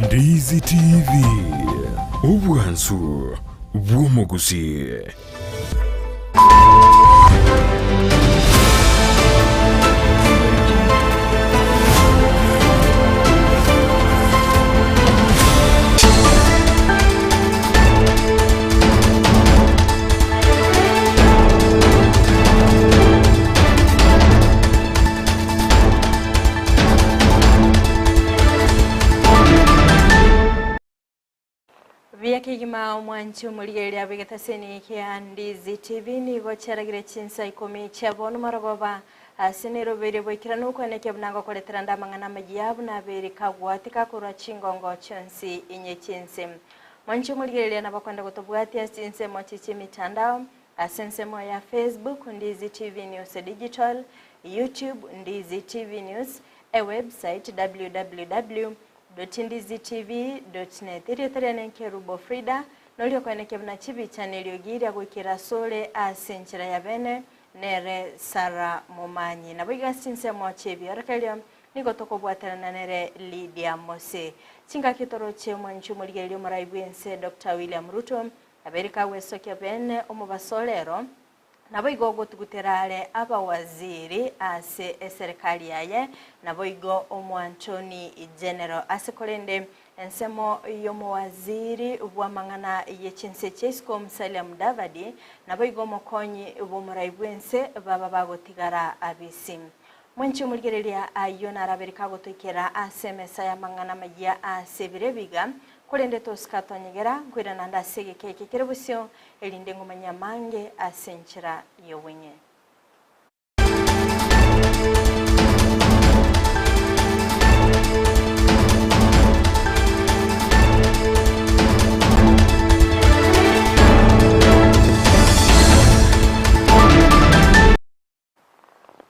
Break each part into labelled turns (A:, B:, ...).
A: Ndizi TV ubwansu bw'omuguzi.
B: Vyakigima mwanchu muligeli abigataseni kia Ndizi TV ni vocheragire chinsa ikomi chabonu maragoba asinero bere boikiranu kweneke bnango koletranda mangana majiabu na bere kagwatika kura chingongo chonsi inye chinse mwanchu muligeli anabakwenda kutobwati asinse mochichi mitandao asense ya Facebook Ndizi TV News Digital, YouTube Ndizi TV News, a website www.ndizitv.net iriyotarene Kerubo Frida nolio kweneke bna chibi channel yogira gwikira sole asenchira ya bene nere Sara Mumanyi na biga sinse mochebi arakalio niko toko bwaterana nere Lydia Mose chinga kitoro che mwanchu muligeli maraibwense Dr. William Ruto aberika wesoke bene omubasolero nabo igogo tuguterale aba waziri ase serikali yaye nabo igo omwantoni general asekolende ensemo yomo waziri bwamangana yechinse chesko Musalia Mudavadi nabo igo mokonyi bomuraibwense baba bagotigara abisi mwenche muligerelia ayona araberika gotokera asemesa ya mangana majia asebirebiga kulende toskatonyegera kwira nanda sege keke kerebusyo elinde ngomanya mange asenchira yowenye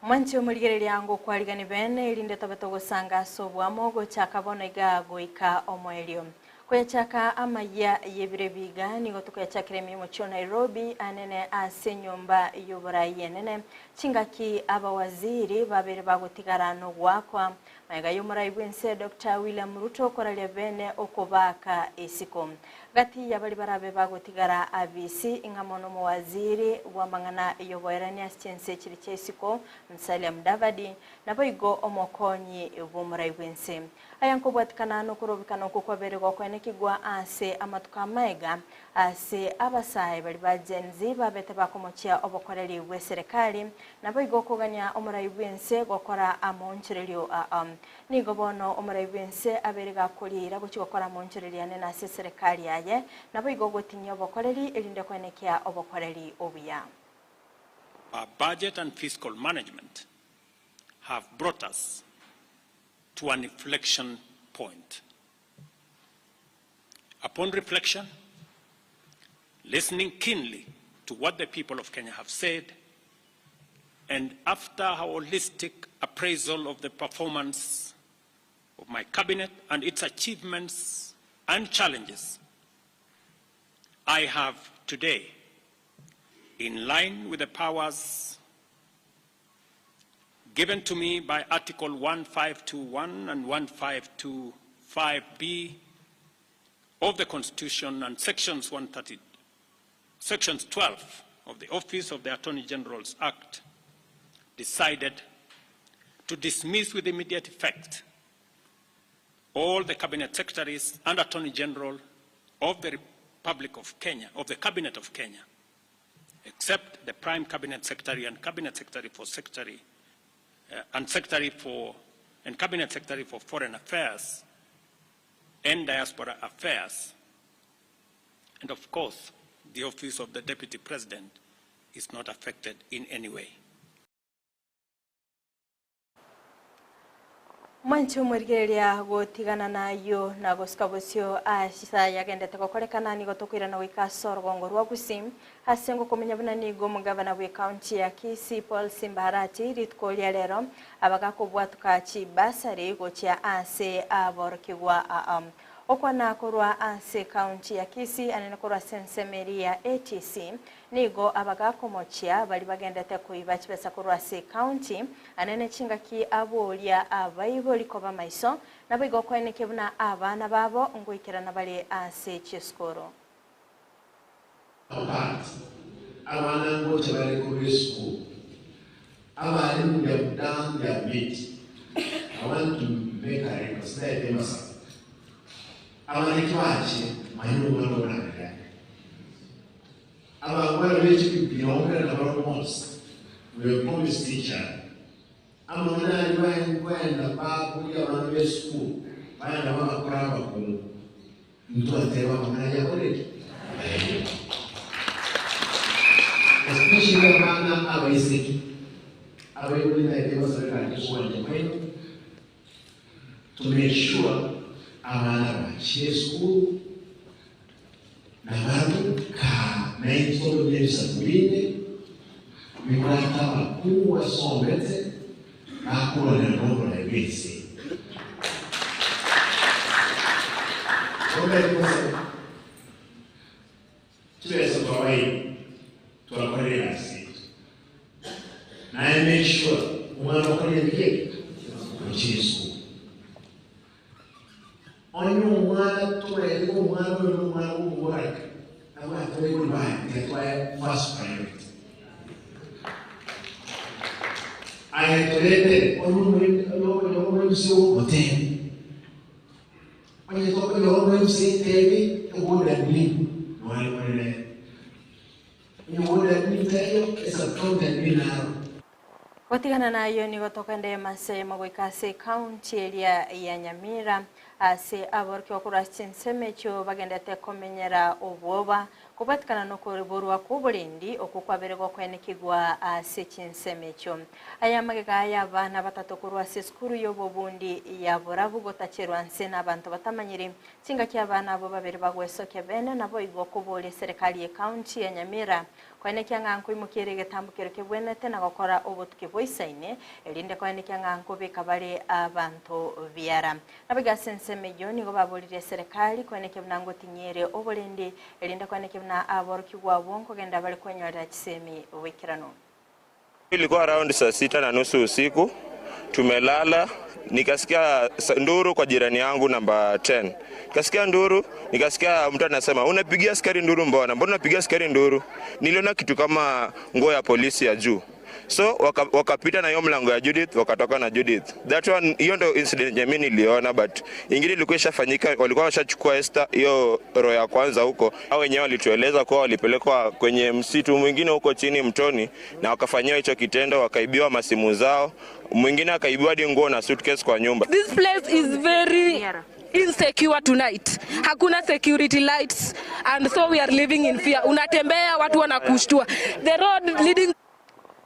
B: mwancho muligerelia yango kwaligani bene elinde tabatogo sanga sobwamo go chakabonega goika omwelio kwechaka amaya yebirebiga nigo tukachakire mirimo cyo Nairobi anene asenyomba y'uburayi yenene chingaki abawaziri babere bagotigarano gwakwa mayiga y'umurayibwense Dr. William Ruto koralia bene okobaka esiko gati yabali barabe bagotigara abisi ingamono mu waziri wamangana yoboerani aschense chiri chesiko Musalia Mudavadi naboigo omokonyi bw'umurayibwense ayanko bwatikana no kurobikana ko bere gokwane kigwa ase amatuka maiga ase abasaye bali bagenzi babete bakomochia obokoreri bwe serikali naboigo kuganya omurayibwense gokora amoncherelio nigo bono omurayibwense aberega kulira gukikora amoncherelio ane na ase serikali yaye naboigo gotinya obokoreri elinde kwenekia obokoreri obuya.
C: Our budget and fiscal management have brought us to an inflection point. Upon reflection, listening keenly to what the people of Kenya have said, and after a holistic appraisal of the performance of my cabinet and its achievements and challenges, I have today, in line with the powers given to me by Article 1521 and 1525B of the Constitution and Sections 12 of the Office of the Attorney General's Act, decided to dismiss with immediate effect all the Cabinet Secretaries and Attorney General of the Republic of Kenya, of the Cabinet of Kenya, except the Prime Cabinet Secretary and Cabinet Secretary for Cabinet Secretary for Foreign Affairs and Diaspora Affairs. And of course, the Office of the Deputy President is not affected in any way.
B: Mwanchu murigelia gotigana nayo na goskabosyo ashisa yagende tekokolekana ni gotokwira na wika sorgongo rwagusim asengo komenya bana ni go mugabana we county ya Kisii Paul Simbarati ritkolia lero abaga ko bwatuka chi basari go chia ase aborkigwa okwana korwa ase county ya Kisii anene korwa sensemeria ATC nigo abagakomochia bali bagendete kuiba chibesa korwa ase county anene chingaki abolia abaiboli koba maiso nabigo kweneke buna abana babo ngoikirana bali ase chiskoro.
D: Abana ngoche bali ku school. Abana they have done their bit. I want to make a request. Abana kiwache mayuno mwana wana. Abana wale wechi biyonga na baromos. We promise teacher. Abana aliwahi kwenda babu ya wana school. Baya na mama kuraba ku mtu atewa mwana ya kule. Especially abana abaisiki. To make sure abana bachiye school na bado ka naitolo nisa kuline mikrata makuu wasomete na kuwa na nombo la ibisi. Tuweza kwa hii tuwakolea asi. I make sure umwana ukore bike kuchisu onyo umwana tuwele umwana umwana aba tuwele that first priority ayetolete onyo msiwo hotel onye toko yo msiwo tv ugoda ni wale ugoda ni tayo is a content binaro.
B: Watigana na hiyo ni kutoka Ndemase magwikase county area ya Nyamira ase aborki okura chinsemecho bagendete komenyera obwoba kubatikana no kuriburwa kuburindi okukwabere gokwenekigwa ase chinsemecho aya magega ya bana batatu kurwa seskuru yobobundi ya borabu gotacherwa nse nabantu batamanyiri cinga kya bana abo babere bagwesoke bene nabo igokubole serikali ya county ya Nyamira kwenekya nganko imukire getambukiro kebwenete na gukora obutuke boisaine elinde kwenekya nganko bekabare abantu biara nabiga sensemejo nigo babolire serikali kwenekya bnango tinyere obolende elinde kwenekya na aboroki gwa bonko genda bali kwenyorera kisemi wekirano.
E: Ilikuwa around saa 6:30 usiku tumelala nikasikia nduru kwa jirani yangu namba 10. Nikasikia nduru, nikasikia mtu anasema unapigia askari nduru mbona unapigia askari nduru? Niliona kitu kama nguo ya polisi ya juu. So wakapita na hiyo mlango ya Judith, wakatoka na Judith. That one, hiyo ndio incident mimi niliona, but ingine ilikuwa ishafanyika, walikuwa washachukua Esther hiyo roho ya kwanza huko. Hao wenyewe walitueleza kwa walipelekwa kwenye msitu mwingine huko chini mtoni na wakafanywa hicho kitendo, wakaibiwa masimu zao. Mwingine akaibiwa hadi nguo na suitcase kwa nyumba.
F: This place is very insecure tonight. Hakuna security lights and so we are living in fear. Unatembea watu wanakushtua. The road leading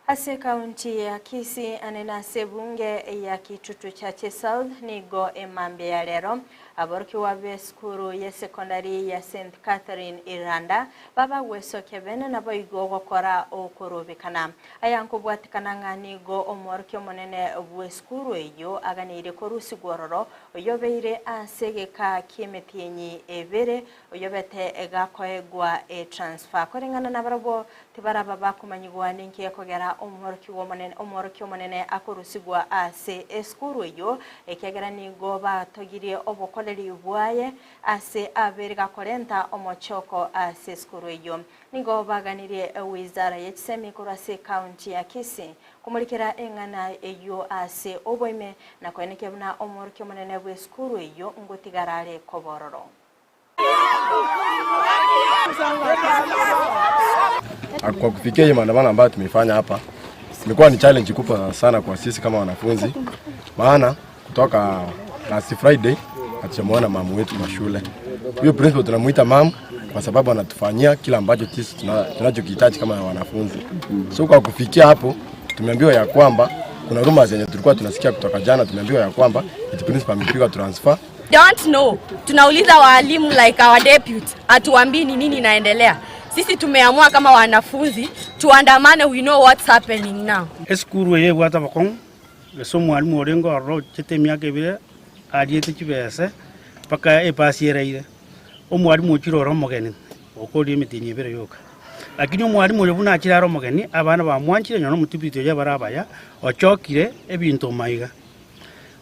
B: ase county ya Kisii anena sebunge ya Kitutu Chache South nigo emambe ya lero aborki wabe skuru ya secondary ya St. Catherine Iranda baba weso kebene nabo igo gokora okorobekana ayanko bwatikana nganigo omorki omonene bwe skuru eyo aganire korusi gororo oyobeire asegeka kimetienyi ebere oyobete egakoegwa transfer korengana nabarabo tibaraba bakumanyigwa ninki yakogera omorki omonene akorusigwa ase eskuru eyo ekegera nigo batogirie obokoleri bwaye ase aberga korenta omochoko ase eskuru eyo nigo baganirie wizara yekisemi kurase county ya Kisii kumulikira engana eyo ase oboime na kweneke buna omorki omonene bwe eskuru eyo ngotigarare kobororo.
G: Kwa kufikia hii maandamano ambayo tumefanya hapa imekuwa ni challenge kubwa sana kwa sisi kama wanafunzi, maana kutoka last Friday hatujamuona mamu wetu kwa shule. Huyo principal tunamuita mamu kwa sababu anatufanyia kila ambacho sisi tunachokihitaji kama wanafunzi. So kwa kufikia hapo tumeambiwa ya kwamba kuna rumors zenye tulikuwa tunasikia kutoka jana, tumeambiwa ya kwamba eti principal amepigwa transfer.
H: Don't know. Tunauliza walimu like our deputy atuambii ni nini inaendelea. Sisi tumeamua kama wanafunzi tuandamane, we know what's happening now.
I: Eskuru ye wata bakon so mwalimu orengo ro chete miake be ariete chibese paka epasiera ile omwalimu okirora omogeni okoli emitini ebere yoka lakini omwalimu oyo buna akirara omogeni abana bamwanchire nyono omutibiti oyo barabaya ochokire ebinto maiga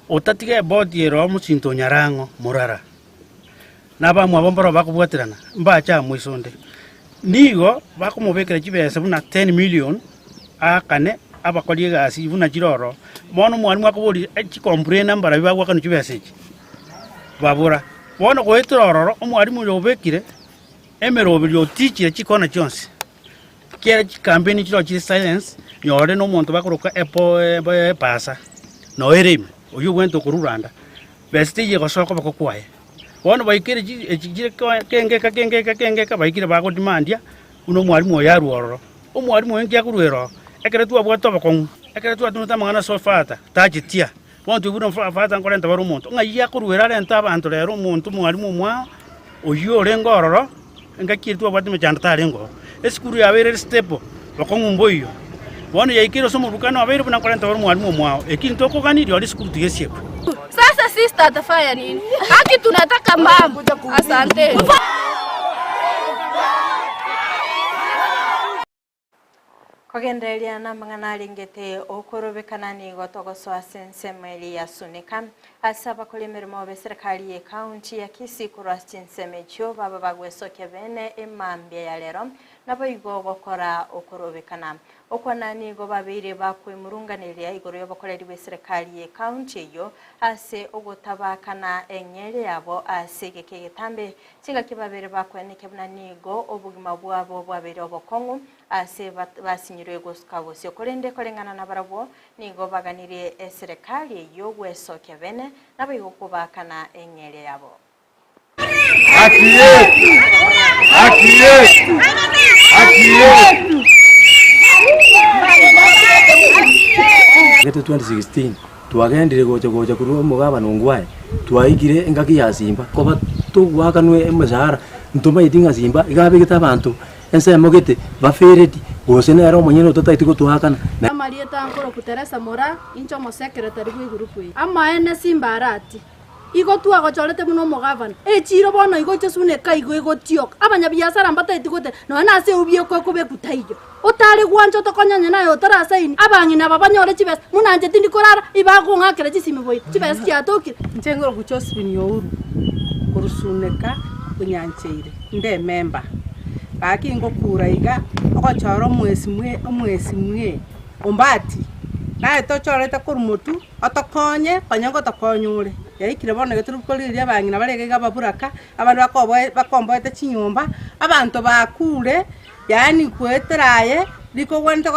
I: otatiga bodi ero omusinto nyarango murara nabamwe abomboro bakubwatirana mbacha mwisonde nigo bakumubekera kibese buna 10 million akane abakoli egasi buna kiroro mono omwalimu akobori ekikomplain mbara bibagwakano kibese eki babura bono goetororo omwalimu oyo obekire emerobiri otichire chikona chonse kera campaign kiro kiri silence nyore no muntu bakoroka pasa no eremi oyo wento kururanda beste ye gosoko bakokwaye bono baikire ekigire kengeka baikire bago demandia uno mwalimu oyaruoro omwalimu enki akurwero ekere tu abwato bakon ekere tu atunuta mangana sofata tajitia bonto iburo fata nkorenta baro muntu ngayi akurwera renta abantu rero muntu mwalimu mwa oyo rengororo ngakiri tu abwate mechanda tarengo esikuru yabere stepo bakongumbo iyo bono yaikiro somo rukano abere buna 40 baro mwalimu mwao ekinto ko kaniri oli sikuru tigesiepo.
H: Sasa sister atafanya nini? Haki tunataka mama. Asante.
B: Kogendelia na mangana lingete okorobekana ni gotogoso asensemeli ya sunika asaba kolemerimo be serikali ya county ya Kisii kurastinsemecho baba bagwesoke bene emambya ya lero naboigo gokora okorobekana okwanani go babire bakwemurunganiria igoro yobokoreri be serikali ya county yo ase ogotabakana enyere yabo asegeke getambe kinga kibabere bakweneke bunanigo obugima bwabo bwabere obokongo ase basinyirwe goskabo sio korende kolengana na barabo nigo baganire serikali yo gwesoke bene nabigo kubakana enyere yabo
J: akiye
K: 2016 twagendire gocha kuri omugaba nongwaye twaigire engaki ya simba koba tugwakanwe emazara ntoma itinga simba igabe gitabantu ensemo gete bafereti gose nero monyene totaitiko twakana
L: amarieta nkoro kuteresa mora incho mo secretary gwi group yi ama ene simba arati igo twagochorete muno omugabana echiro bono igo chesune kaigo igotiok abanya biashara mbataitikote no na ase ubie ko kubekutaiyo otari gwancho tokonyanya nayo tarasaini abangina babanyore chibes munanje tindi korara ibago ngakere chisime boy chibes kiatokire
M: ncengoro kuchospin youru kurusuneka kunyancheire nde member baki ngo kuraiga ogochoro mwesi mwe ombati nae tochorete kurumotu otokonye panyango tokonyure yaikire bono geturukoliria bangina barega baburaka abantu bakomboete chinyomba abantu bakure yani kweteraye liko gwente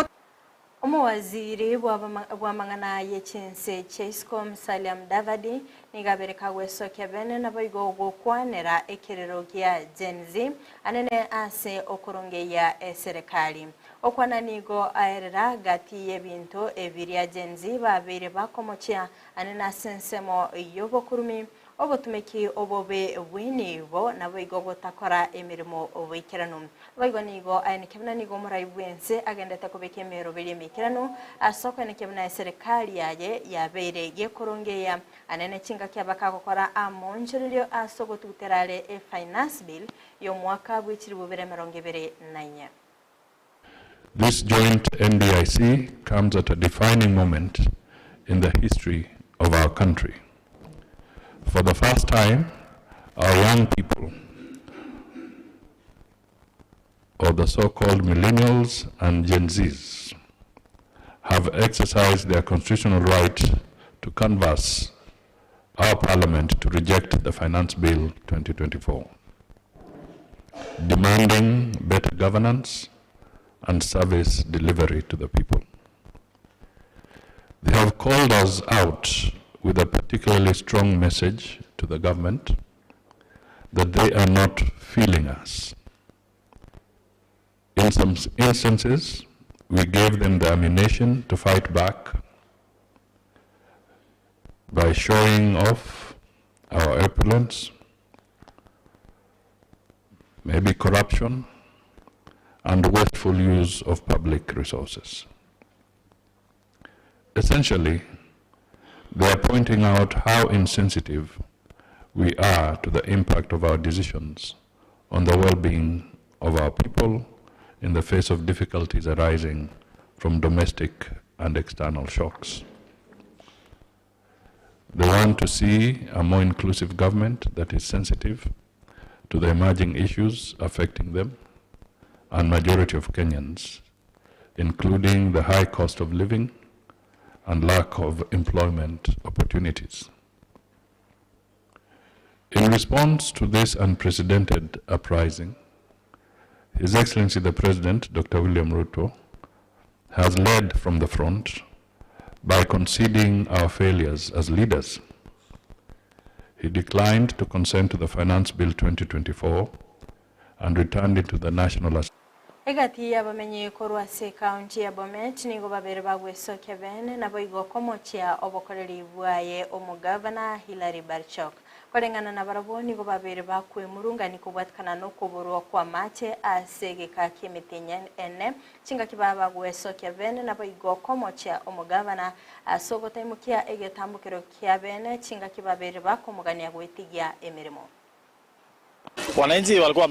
B: Omwaziri bwa mangana yechinse Chescom Salam Davadi nigabereka gwesoke bene naboigo gukwanera ekerero gya Gen Z anene ase okorongeya serikali okwana nigo aerera gati yebinto ebiria Gen Z babere bakomochya anene asensemo yobokurumi obotumeki obobe bwinibo naboigo gotakora emirimo obikirano boigo nigo ayenikebna nigo murayibwense agendete kubeka emero biri mikirano asoko nekebna serikali yaye yabere gekorongeya anene chinga kyabaka gukora amonjiryo asogo tuterale finance bill yo mwaka bwikiri bubere 2024.
N: This joint NDIC comes at a defining moment in the history of our country. For the first time, our young people, or the so-called millennials and Gen Zs, have exercised their constitutional right to canvass our parliament to reject the Finance Bill 2024, demanding better governance and service delivery to the people. They have called us out with a particularly strong message to the government that they are not feeling us. In some instances, we gave them the ammunition to fight back by showing off our opulence, maybe corruption, and wasteful use of public resources. Essentially, they are pointing out how insensitive we are to the impact of our decisions on the well-being of our people in the face of difficulties arising from domestic and external shocks. They want to see a more inclusive government that is sensitive to the emerging issues affecting them and majority of Kenyans, including the high cost of living and lack of employment opportunities. In response to this unprecedented uprising, His Excellency the President, Dr. William Ruto, has led from the front by conceding our failures as leaders. He declined to consent to the Finance Bill 2024 and returned it to the National Assembly.
B: Egati abamenye korwa se county ya Bomet nigo babere bagweso Kevin na boigo komochia obokoreri bwaye omugavana Hilary Barchok korengana na barabo nigo babere bakwe murungani kubwatkana no kuburwa kwa mate asege ka kimitinya ene chinga kibaba gweso Kevin na boigo komochia omugavana asogotemukia egetambukiro kya bene chinga kibabere bakomugani agwetigia emirimo.
J: Wananchi walikuwa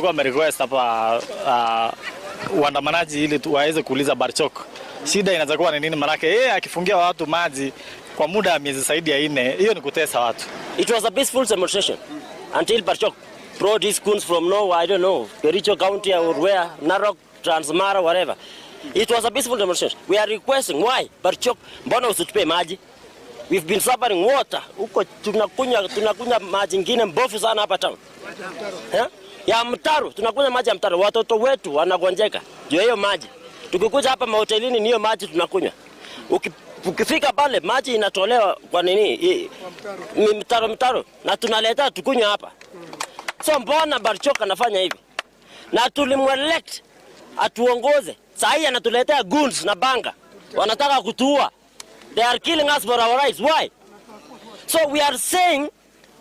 J: wamerequest hapa waandamanaji ili waweze kuuliza Barchok shida inaweza kuwa ni nini, manake yeye akifungia watu maji kwa muda wa miezi zaidi ya 4, hiyo ni kutesa watu.
O: It was a peaceful demonstration until Barchok brought his goons from nowhere, I don't know, Kericho County or where, Narok, Transmara, whatever. It was a peaceful demonstration. We are requesting, why Barchok, mbona usitupe maji? We've been suffering water. Huko tunakunywa maji ngine mbovu sana hapa town. Ya mtaro, tunakunywa maji ya mtaro. Watoto wetu wanagonjeka juu hiyo maji. Tukikuja hapa mahotelini niyo maji tunakunywa. Ukifika pale maji inatolewa kwa nini? Mtaro na tunaleta tukunywa hapa. So mbona Barchok anafanya hivi? Na tulimwelect atuongoze. Sasa hii anatuletea goons na banga. Wanataka kutuua. They are killing us for our rights. Why? So we are saying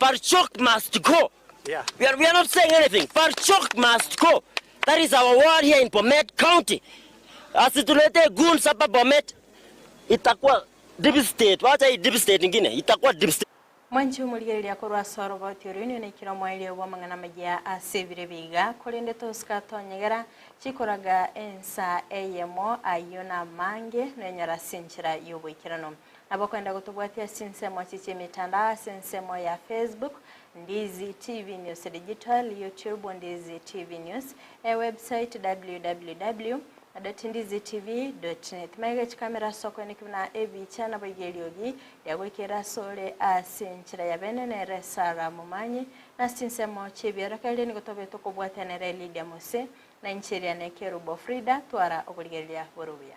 O: Barchok must go.
J: Yeah.
O: We are not saying anything. Barchok must go. That is our word here in Bomet County. Asitulete goons hapa Bomet, itakuwa deep state. Wacha hii deep state nyingine, itakuwa deep state.
B: Mwanchi umurigereria korwa soro bautiruni ne kiro mwaile wa mangana magia asebire biga kolende toska tonyegera chikoraga ensa eyemo ayona mange nenyara sinchira yobwikirano nabakwenda gutubwatia sinsemo chiche mitanda sinsemo ya Facebook Ndizi TV News Digital, YouTube Ndizi TV News, website www.ndizitv.net. Mega kamera soko nikuna ebicha na bageliogi yagwekera sole asinchira yabene ne resara mumanyi na sinsemo chebira kale nikotobe tokobwatanere Lydia Mose na nchiria ne Kerubo Frida twara obuligeria borobia.